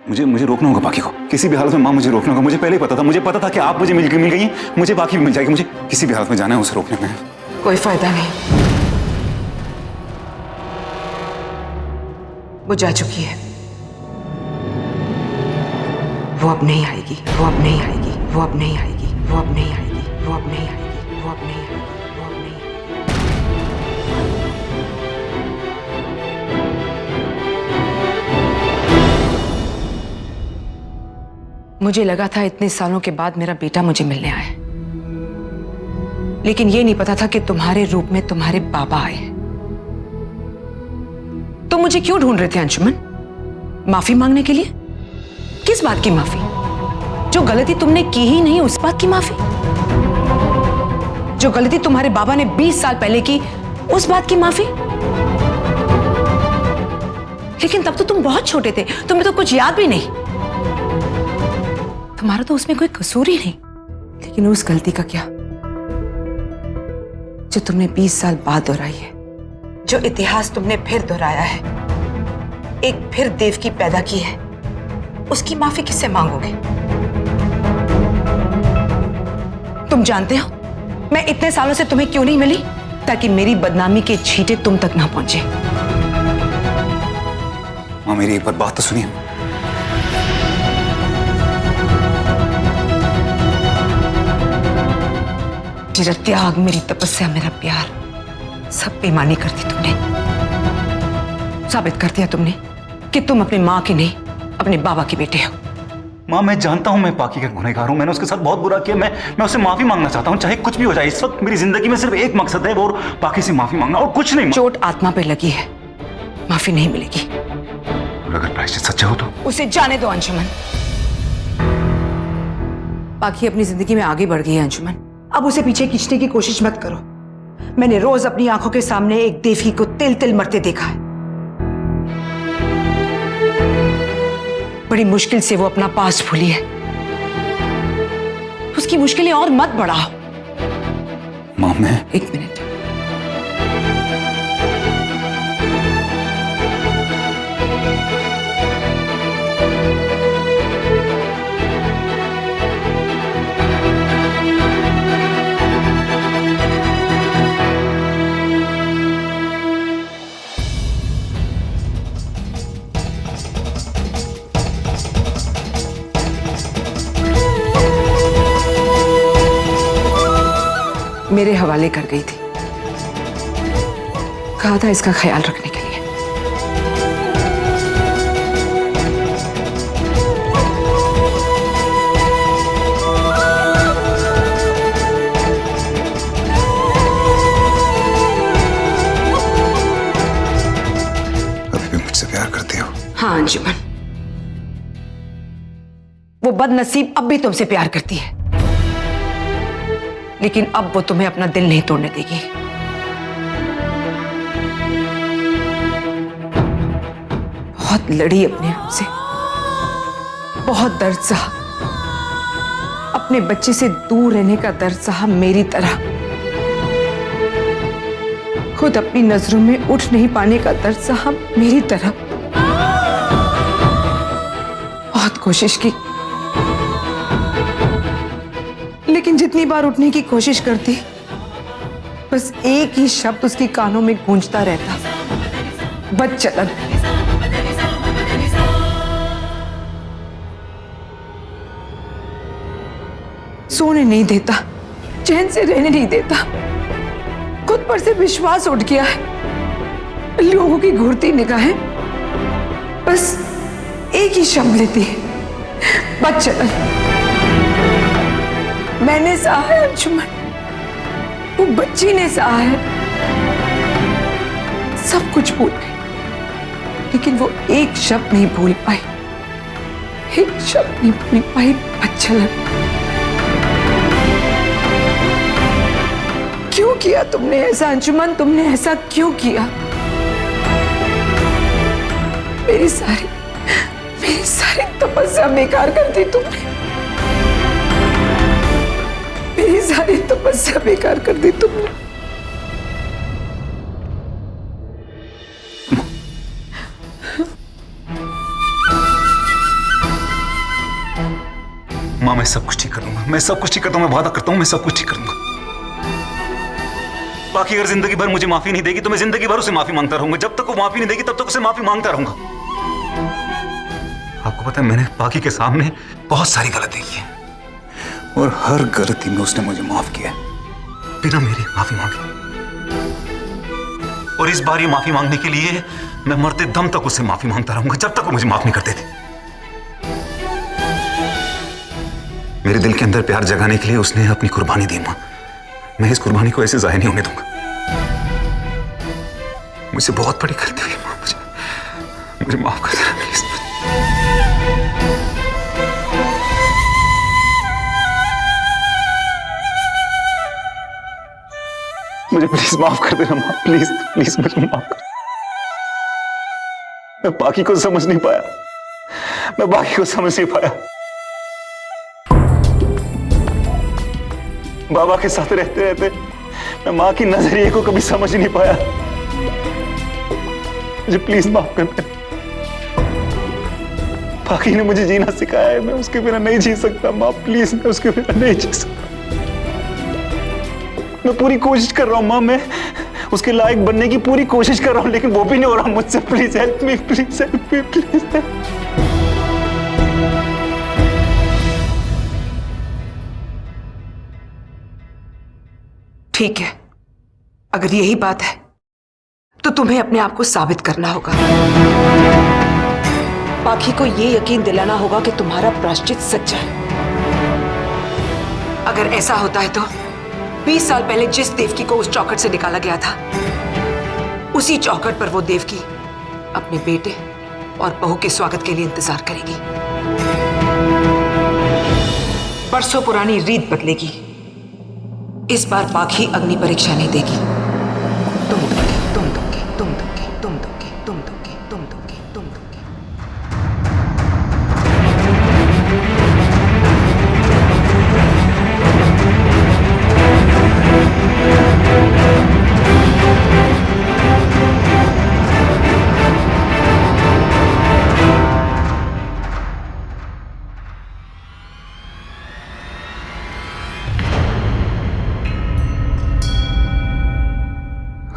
मुझे मुझे रोकना होगा बाकी को, किसी भी हालत में। माँ मुझे रोकना होगा, मुझे पहले ही पता था, मुझे पता था कि आप मुझे मिल गई हैं, मुझे बाकी भी मिल जाएगी। मुझे किसी भी हालत में जाना है उसे रोकने में। कोई फायदा नहीं, वो जा चुकी है। वो अब नहीं आएगी, वो अब नहीं आएगी, वो अब नहीं आएगी, वो अब नहीं आएगी, वो अब नहीं आएगी, वो अब नहीं आएगी, वो अब नहीं आएगी। मुझे लगा था इतने सालों के बाद मेरा बेटा मुझे मिलने आए, लेकिन ये नहीं पता था कि तुम्हारे रूप में तुम्हारे बाबा आए। तुम मुझे क्यों ढूंढ रहे थे अंशुमन? माफी मांगने के लिए? किस बात की माफी? जो गलती तुमने की ही नहीं उस बात की माफी? जो गलती तुम्हारे बाबा ने 20 साल पहले की उस बात की माफी? लेकिन तब तो तुम बहुत छोटे थे, तुम्हें तो कुछ याद भी नहीं। तुम्हारा तो उसमें कोई कसूर ही नहीं। लेकिन उस गलती का क्या जो तुमने 20 साल बाद दोहराई है, जो इतिहास तुमने फिर दोहराया है, एक फिर देवकी पैदा की है, उसकी माफी किससे मांगोगे? तुम जानते हो मैं इतने सालों से तुम्हें क्यों नहीं मिली? ताकि मेरी बदनामी के छींटे तुम तक ना पहुंचे। माँ मेरी एक बार बात तो सुनिए। मेरा त्याग, मेरी तपस्या, मेरा प्यार, सब बेईमानी कर दी तुमने। साबित कर दिया तुमने कि तुम अपनी माँ की नहीं, अपने बाबा के बेटे हो। माँ मैं जानता हूँ मैं बाकी का गुनहगार हूँ, मैंने उसके साथ बहुत बुरा किया। मैं उससे माफी मांगना चाहता हूँ, चाहे कुछ भी हो जाए। इस वक्त मेरी जिंदगी में सिर्फ एक मकसद है, वो बाकी से माफी मांगना, और कुछ नहीं। चोट आत्मा पे लगी है, माफी नहीं मिलेगी। अगर प्रायश्चित सच्चा हो तो उसे जाने दो अंशुमन। बाकी अपनी जिंदगी में आगे बढ़ गई है अंशुमन, अब उसे पीछे खींचने की कोशिश मत करो। मैंने रोज अपनी आंखों के सामने एक देवी को तिल तिल मरते देखा है। बड़ी मुश्किल से वो अपना पास भूली है। उसकी मुश्किलें और मत बढ़ाओ। माँ मैं एक मिनट, मेरे हवाले कर गई थी, कहा था इसका ख्याल रखने के लिए। अभी भी मुझसे प्यार करती हो? हाँ अंशुमन, वो बदनसीब अब भी तुमसे प्यार करती है, लेकिन अब वो तुम्हें अपना दिल नहीं तोड़ने देगी। बहुत लड़ी अपने आप से, बहुत दर्द सहा, अपने बच्चे से दूर रहने का दर्द सहा मेरी तरह। खुद अपनी नजरों में उठ नहीं पाने का दर्द सहा मेरी तरह। बहुत कोशिश की, लेकिन जितनी बार उठने की कोशिश करती, बस एक ही शब्द उसके कानों में गूंजता रहता, बदचलन। सोने नहीं देता, चैन से रहने नहीं देता, खुद पर से विश्वास उठ गया है। लोगों की घूरती निगाहें बस एक ही शब्द लेती है, बदचलन। मैंने सहा है अंशुमन, वो बच्ची ने सहा है। सब कुछ भूल गई, लेकिन वो एक शब्द नहीं भूल पाई, एक शब्द नहीं भूल पाई, बदचलन। क्यों किया तुमने ऐसा अंशुमन? तुमने ऐसा क्यों किया? मेरी सारी तपस्या बेकार कर दी तुमने, मेरी सारी तपस्या बेकार कर दी तुमने। माँ मैं सब कुछ ठीक कर लूंगा, मैं सब कुछ ठीक करता हूँ, मैं वादा करता हूँ मैं सब कुछ ठीक कर लूंगा। बाकी अगर जिंदगी भर मुझे माफी नहीं देगी तो मैं जिंदगी भर उसे माफी मांगता रहूंगा। जब तक वो माफी नहीं देगी तब तक उसे माफी मांगता रहूंगा। आपको पता है मैंने बाकी के सामने बहुत सारी गलती की है और हर गलती में उसने मुझे माफ किया बिना मेरी माफी मांगे। और इस बार ये माफी मांगने के लिए मैं मरते दम तक उससे माफी मांगता रहूंगा जब तक वो मुझे माफ नहीं करते थे। मेरे दिल के अंदर प्यार जगाने के लिए उसने अपनी कुर्बानी दी। मां मैं इस कुर्बानी को ऐसे जाया नहीं होने दूंगा। मुझसे बहुत बड़ी गलती हुई मां, मुझे माफ कर देना प्लीज। मुझे प्लीज माफ कर देना मां, प्लीज प्लीज मुझे माफ कर। मैं बाकी को समझ नहीं पाया, मैं बाकी को समझ नहीं पाया। बाबा के साथ रहते रहते मैं मां की नजरिए को कभी समझ नहीं पाया। मुझे प्लीज माफ कर दे। बाकी ने मुझे जीना सिखाया है, मैं उसके बिना नहीं जी सकता मां, प्लीज मैं उसके बिना नहीं जी सकता। मैं पूरी कोशिश कर रहा हूं मां, मैं उसके लायक बनने की पूरी कोशिश कर रहा हूं, लेकिन वो भी नहीं हो रहा मुझसे। Please help me, please help me, please help. ठीक है, अगर यही बात है तो तुम्हें अपने आप को साबित करना होगा। बाकी को यह यकीन दिलाना होगा कि तुम्हारा प्रायश्चित सच्चा है। अगर ऐसा होता है तो 20 साल पहले जिस देवकी को उस चौखट से निकाला गया था, उसी चौखट पर वो देवकी अपने बेटे और बहू के स्वागत के लिए इंतजार करेगी। बरसों पुरानी रीत बदलेगी। इस बार बाकी अग्नि परीक्षा नहीं देगी। तुम दोगे, तुम दोगे, तुम दोगे, तुम दोगे, तुम दोगे, तुम दोगे, तुम दोगे।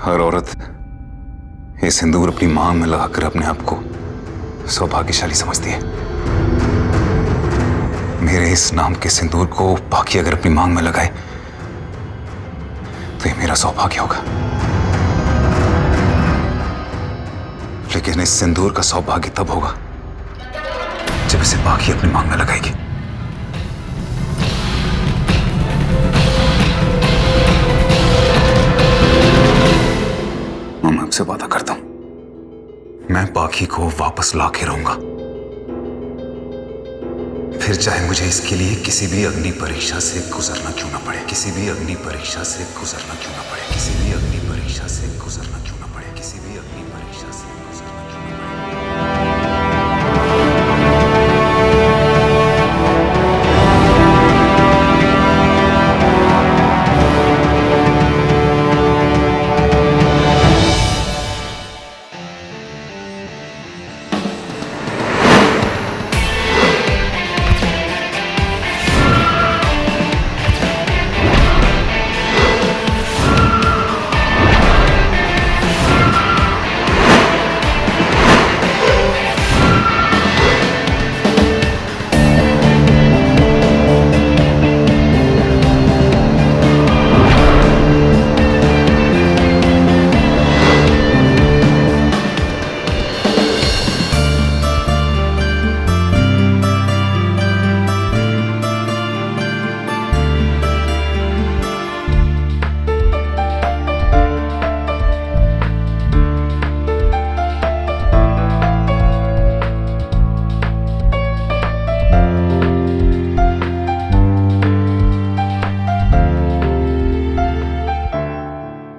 हर औरत ये सिंदूर अपनी मांग में लगाकर अपने आप को सौभाग्यशाली समझती है। मेरे इस नाम के सिंदूर को बाकी अगर अपनी मांग में लगाए तो ये मेरा सौभाग्य होगा। लेकिन इस सिंदूर का सौभाग्य तब होगा जब इसे बाकी अपनी मांग में लगाएगी। मैं आपसे वादा करता हूं, मैं बाकी को वापस ला के रहूंगा, फिर चाहे मुझे इसके लिए किसी भी अग्नि परीक्षा से गुजरना क्यों ना पड़े, किसी भी अग्नि परीक्षा से गुजरना क्यों ना पड़े, किसी भी अग्नि परीक्षा से गुजरना क्यों ना पड़े, किसी भी अग्नि परीक्षा से गुजरना क्यों ना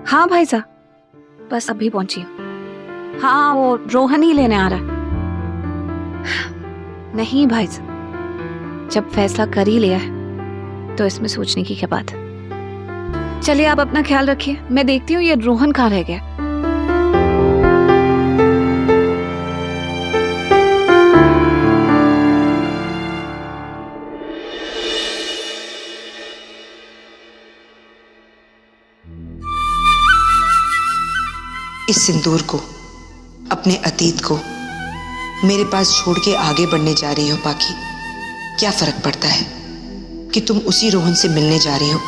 हाँ भाई साहब, बस अभी पहुंची हूँ। हाँ वो रोहन ही लेने आ रहा है। नहीं भाई साहब, जब फैसला कर ही लिया है तो इसमें सोचने की क्या बात है। चलिए आप अपना ख्याल रखिए, मैं देखती हूँ ये रोहन कहाँ रह गया। इस सिंदूर को, अपने अतीत को मेरे पास छोड़ के आगे बढ़ने जा रही हो पाखी। क्या फर्क पड़ता है कि तुम उसी रोहन से मिलने जा रही हो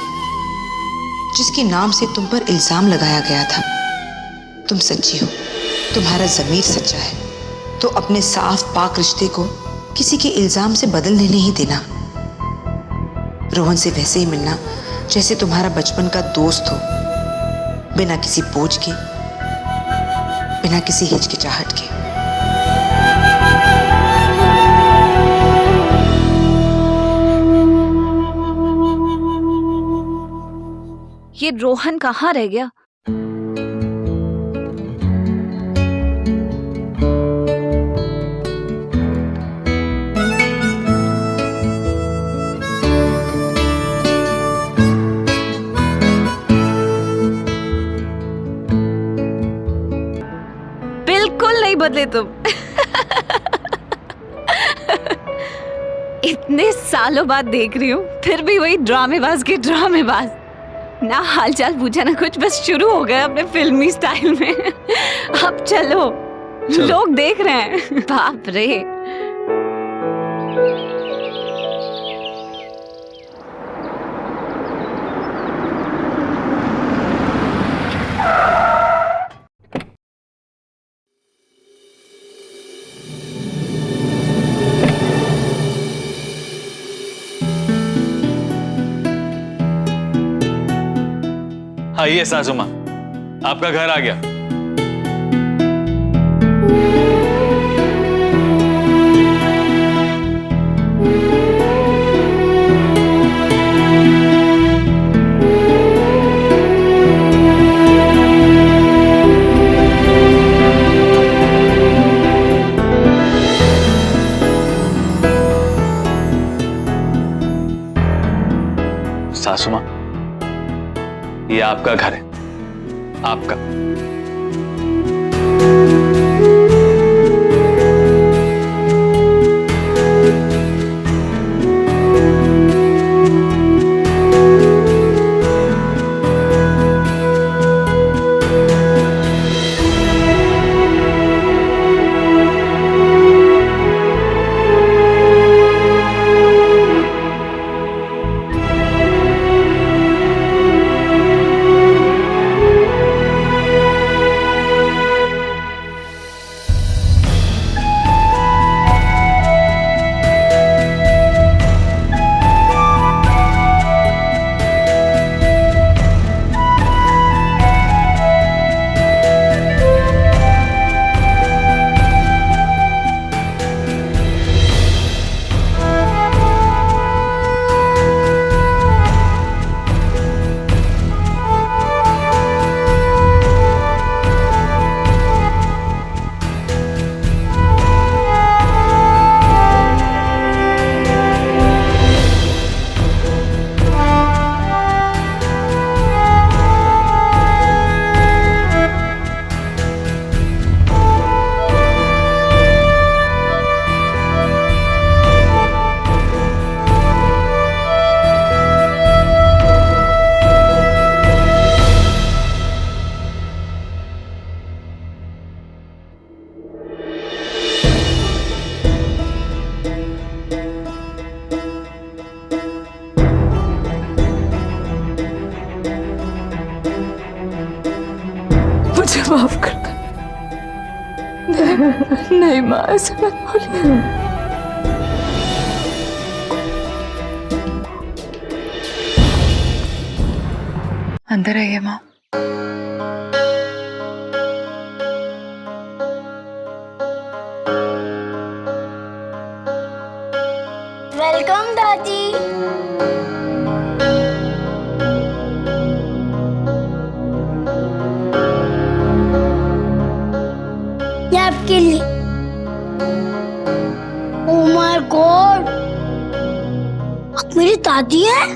जिसके नाम से तुम पर इल्जाम लगाया गया था। तुम सच्ची हो, तुम्हारा ज़मीर सच्चा है, तो अपने साफ पाक रिश्ते को किसी के इल्जाम से बदलने नहीं देना। रोहन से वैसे ही मिलना जैसे तुम्हारा बचपन का दोस्त हो, बिना किसी बोझ के, बिना किसी हिचकिचाहट के। ये रोहन कहाँ रह गया? बिल्कुल नहीं बदले तुम। इतने सालों बाद देख रही हूँ, फिर भी वही ड्रामेबाज के ड्रामेबाज। ना हालचाल पूछा ना कुछ, बस शुरू हो गए अपने फिल्मी स्टाइल में। अब चलो, लोग देख रहे हैं। बाप रे। आइए सासू माँ, आपका घर आ गया। सासू माँ, ये आपका घर है, आपका। मुझे माफ कर दे। नहीं माँ, ऐसे मत बोलिए। अंदर आइए माँ। वेलकम दादी। ये आपके लिए। ओह माय गॉड, आप मेरी दादी हैं?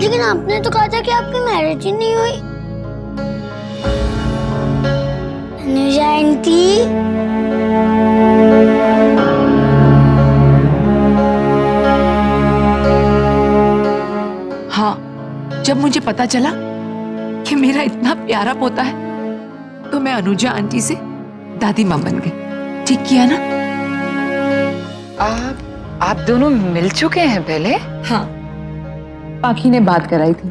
लेकिन आपने तो कहा था कि आपकी मैरिज ही नहीं हुई। अनुजा आंटी, हाँ, जब मुझे पता चला कि मेरा इतना प्यारा पोता है मैं अनुजा आंटी से दादी माँ बन गई। ठीक किया ना? आप दोनों मिल चुके हैं पहले? हाँ, पाखी ने बात कराई थी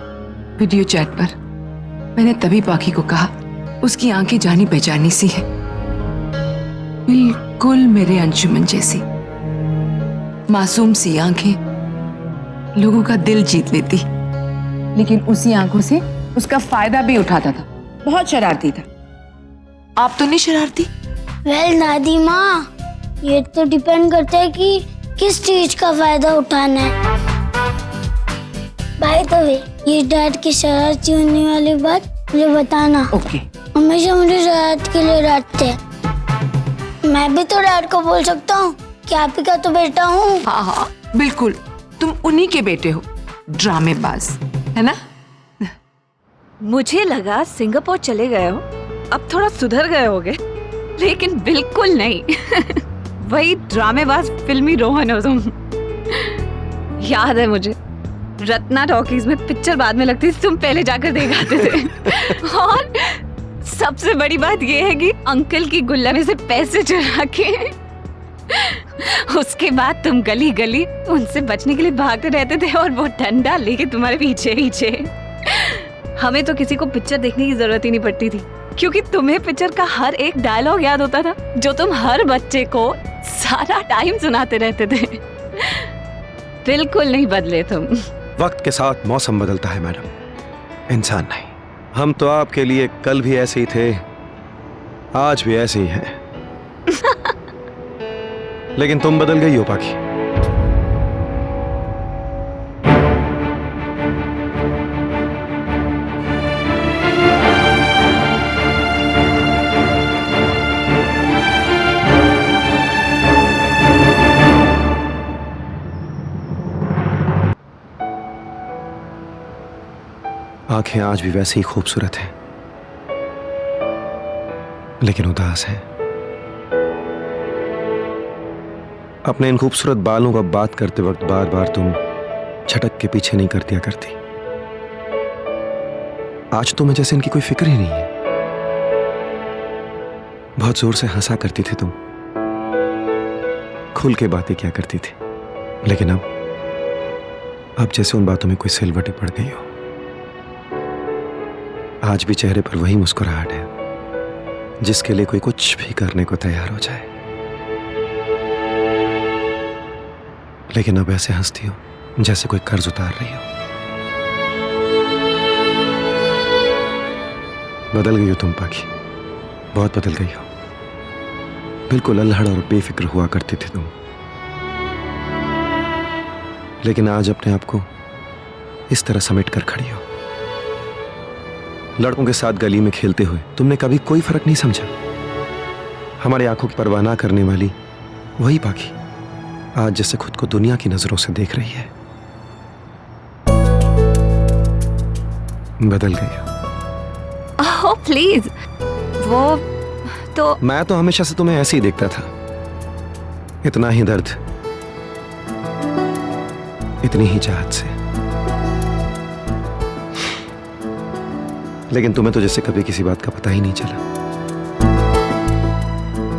वीडियो चैट पर। मैंने तभी पाखी को कहा उसकी आंखें जानी पहचानी सी है, बिल्कुल मेरे अंशुमन जैसी। मासूम सी आंखें लोगों का दिल जीत लेती, लेकिन उसी आंखों से उसका फायदा भी उठाता था। बहुत शरारती था। आप तो नहीं शरारती? वेल दादी माँ, ये तो डिपेंड करता है कि किस चीज का फायदा उठाना है। बाय द वे, ये डैड की शरारती होने वाली बात मुझे बताना। ओके। हमेशा मुझे शरारत के लिए डांटते हैं। मैं भी तो डैड को बोल सकता हूँ कि आप ही का तो बेटा हूँ। हाँ हाँ बिल्कुल, तुम उन्हीं के बेटे हो, ड्रामेबाज, है ना? मुझे लगा सिंगापुर चले गए हो, अब थोड़ा सुधर गए होगे, लेकिन बिल्कुल नहीं। वही ड्रामेबाज फिल्मी रोहन हो तुम। याद है मुझे, रत्ना टॉकीज में पिक्चर बाद में लगती थी, तुम पहले जाकर देख आते थे। और सबसे बड़ी बात ये है कि अंकल की गुल्ला में से पैसे चुरा के उसके बाद तुम गली गली उनसे बचने के लिए भागते रहते थे, और वो डंडा लेके तुम्हारे पीछे पीछे। हमें तो किसी को पिक्चर देखने की जरूरत ही नहीं पड़ती थी, क्योंकि तुम्हें पिक्चर का हर एक डायलॉग याद होता था, जो तुम हर बच्चे को सारा टाइम सुनाते रहते थे। बिल्कुल नहीं बदले तुम। वक्त के साथ मौसम बदलता है मैडम, इंसान नहीं। हम तो आपके लिए कल भी ऐसे ही थे, आज भी ऐसे ही हैं। लेकिन तुम बदल गई हो पाखी। आंखें आज भी वैसे ही खूबसूरत हैं, लेकिन उदास हैं। अपने इन खूबसूरत बालों का बात करते वक्त बार बार तुम झटक के पीछे नहीं कर दिया करती। आज तुम्हें जैसे इनकी कोई फिक्र ही नहीं है। बहुत जोर से हंसा करती थी तुम, खुल के बातें किया करती थी, लेकिन अब जैसे उन बातों में कोई सिलवटें पड़ गई हो। आज भी चेहरे पर वही मुस्कुराहट है जिसके लिए कोई कुछ भी करने को तैयार हो जाए, लेकिन अब ऐसे हंसती हो जैसे कोई कर्ज उतार रही हो। बदल गई हो तुम पाखी, बहुत बदल गई हो। बिल्कुल अल्हड़ और बेफिक्र हुआ करती थी तुम, लेकिन आज अपने आप को इस तरह समेट कर खड़ी हो। लड़कों के साथ गली में खेलते हुए तुमने कभी कोई फर्क नहीं समझा। हमारी आंखों की परवाह ना करने वाली वही पाखी आज जैसे खुद को दुनिया की नजरों से देख रही है। बदल गई हो। ओह प्लीज, वो तो मैं तो हमेशा से तुम्हें ऐसे ही देखता था। इतना ही दर्द, इतनी ही चाहत से, लेकिन तुम्हें तो जैसे कभी किसी बात का पता ही नहीं चला,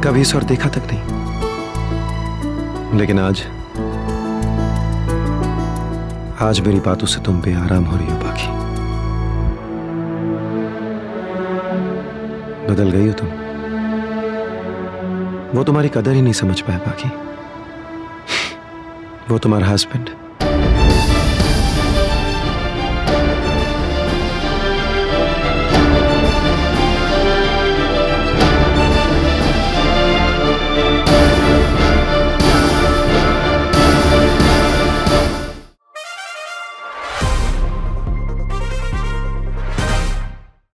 कभी इस और देखा तक नहीं। लेकिन आज मेरी बातों से तुम बेआराम हो रही हो पाखी। बदल गई हो तुम। वो तुम्हारी कदर ही नहीं समझ पाया पाखी। वो तुम्हारा हस्बैंड